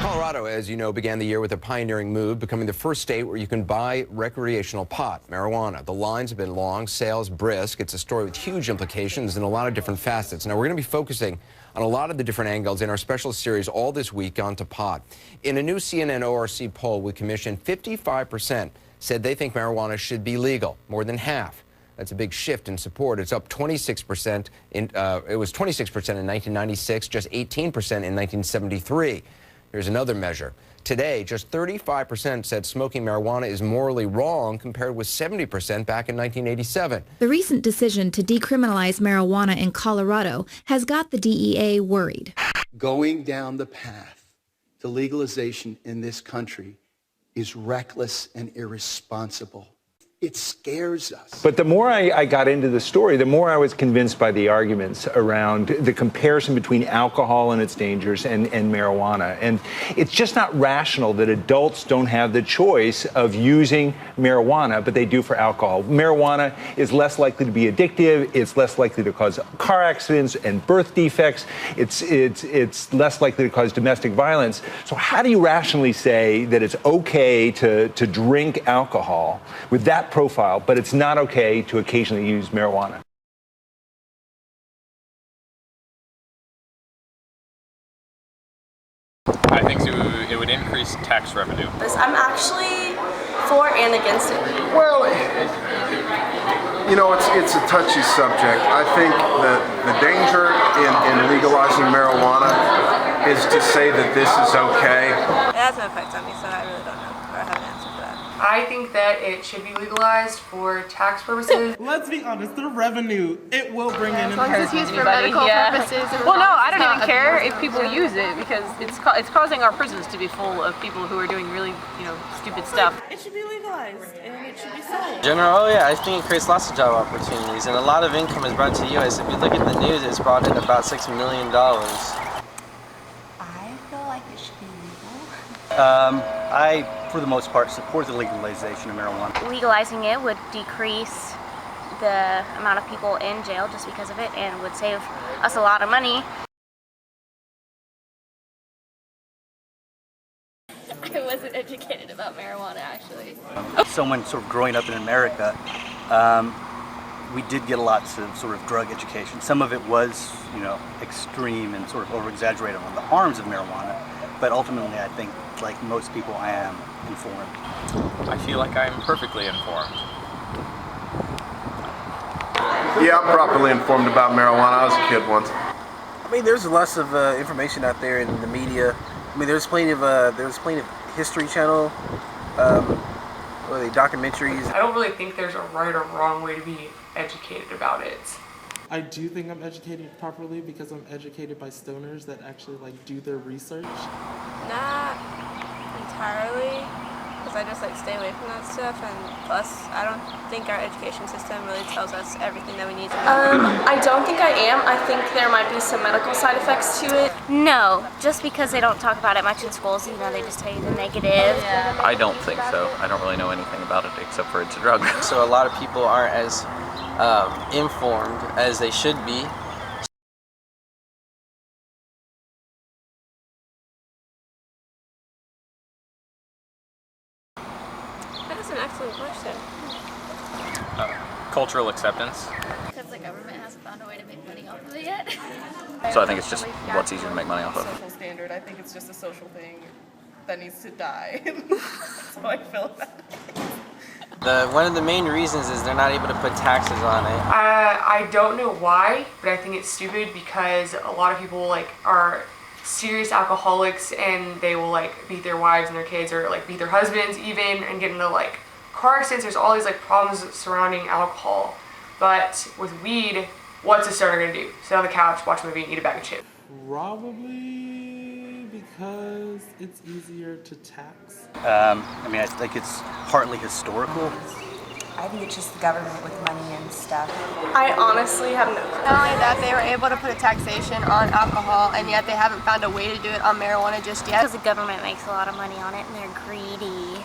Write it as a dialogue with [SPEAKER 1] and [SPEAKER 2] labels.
[SPEAKER 1] Colorado, as you know, began the year with a pioneering move, becoming the first state where you can buy recreational pot, marijuana. The lines have been long, sales brisk. It's a story with huge implications and a lot of different facets. Now, we're going to be focusing on a lot of the different angles in our special series all this week onto pot. In a new CNN ORC poll we commissioned, 55% said they think marijuana should be legal, more than half. That's a big shift in support. It's up 26%. It was 26% in 1996, just 18% in 1973. Here's another measure. Today, just 35% said smoking marijuana is morally wrong, compared with 70% back in 1987.
[SPEAKER 2] The recent decision to decriminalize marijuana in Colorado has got the DEA worried.
[SPEAKER 3] Going down the path to legalization in this country is reckless and irresponsible. It scares us.
[SPEAKER 4] But the more I got into the story, the more I was convinced by the arguments around the comparison between alcohol and its dangers and marijuana. And it's just not rational that adults don't have the choice of using marijuana, but they do for alcohol. Marijuana is less likely to be addictive. It's less likely to cause car accidents and birth defects. It's less likely to cause domestic violence. So how do you rationally say that it's okay to drink alcohol with that profile, but it's not okay to occasionally use marijuana?
[SPEAKER 5] I think it would increase tax revenue.
[SPEAKER 6] I'm actually for and against it.
[SPEAKER 7] Well, you know, it's a touchy subject. I think that the danger in legalizing marijuana is to say that this is okay.
[SPEAKER 6] It has no effect on me, so I really don't know, or I have an answer for that.
[SPEAKER 8] I think that it should be legalized for tax purposes.
[SPEAKER 9] Let's be honest, the revenue, it will bring in.
[SPEAKER 8] As long as it's used for medical purposes.
[SPEAKER 10] Well, no, I don't even care if people use it, because it's causing our prisons to be full of people who are doing really, stupid stuff.
[SPEAKER 6] It should be legalized and it should be sold.
[SPEAKER 11] General, I think it creates lots of job opportunities, and a lot of income is brought to the U.S. If you look at the news, it's brought in about $6 million.
[SPEAKER 6] I feel like it should be legal.
[SPEAKER 12] I, for the most part, support the legalization of marijuana.
[SPEAKER 13] Legalizing it would decrease the amount of people in jail just because of it, and would save us a lot of money.
[SPEAKER 14] I wasn't educated about marijuana, actually.
[SPEAKER 12] Someone sort of growing up in America, we did get lots of sort of drug education. Some of it was, extreme and sort of over-exaggerated on the harms of marijuana. But ultimately, I think, like most people, I am informed.
[SPEAKER 5] I feel like I'm perfectly informed.
[SPEAKER 7] Yeah, I'm properly informed about marijuana. I was a kid once.
[SPEAKER 15] I mean, there's lots of information out there in the media. I mean, there's plenty of History Channel, documentaries.
[SPEAKER 8] I don't really think there's a right or wrong way to be educated about it.
[SPEAKER 9] I do think I'm educated properly because I'm educated by stoners that actually do their research.
[SPEAKER 6] Not entirely, because I just stay away from that stuff, and plus I don't think our education system really tells us everything that we need to know. I don't think I am. I think there might be some medical side effects to it.
[SPEAKER 13] No, just because they don't talk about it much in schools, they just tell you the negative.
[SPEAKER 5] I don't think so. I don't really know anything about it except for it's a drug.
[SPEAKER 11] So a lot of people aren't as informed as they should be.
[SPEAKER 6] That is an excellent question.
[SPEAKER 5] Cultural acceptance.
[SPEAKER 14] Because the government hasn't found a way to make money off of it yet.
[SPEAKER 5] So I think it's just what's easier to make money off of.
[SPEAKER 8] Social standard, I think it's just a social thing that needs to die. That's how I feel about it.
[SPEAKER 11] One of the main reasons is they're not able to put taxes on it.
[SPEAKER 8] I don't know why, but I think it's stupid because a lot of people are serious alcoholics, and they will beat their wives and their kids, or beat their husbands even, and get into car accidents. There's all these problems surrounding alcohol. But with weed, what's a stoner gonna do? Sit on the couch, watch a movie, and eat a bag of chips?
[SPEAKER 9] Probably because it's easier to tax.
[SPEAKER 12] I think it's partly historical.
[SPEAKER 16] I think it's just the government with money and stuff.
[SPEAKER 6] I honestly have no clue.
[SPEAKER 10] Not only that, they were able to put a taxation on alcohol, and yet they haven't found a way to do it on marijuana just yet.
[SPEAKER 13] Because the government makes a lot of money on it, and they're greedy.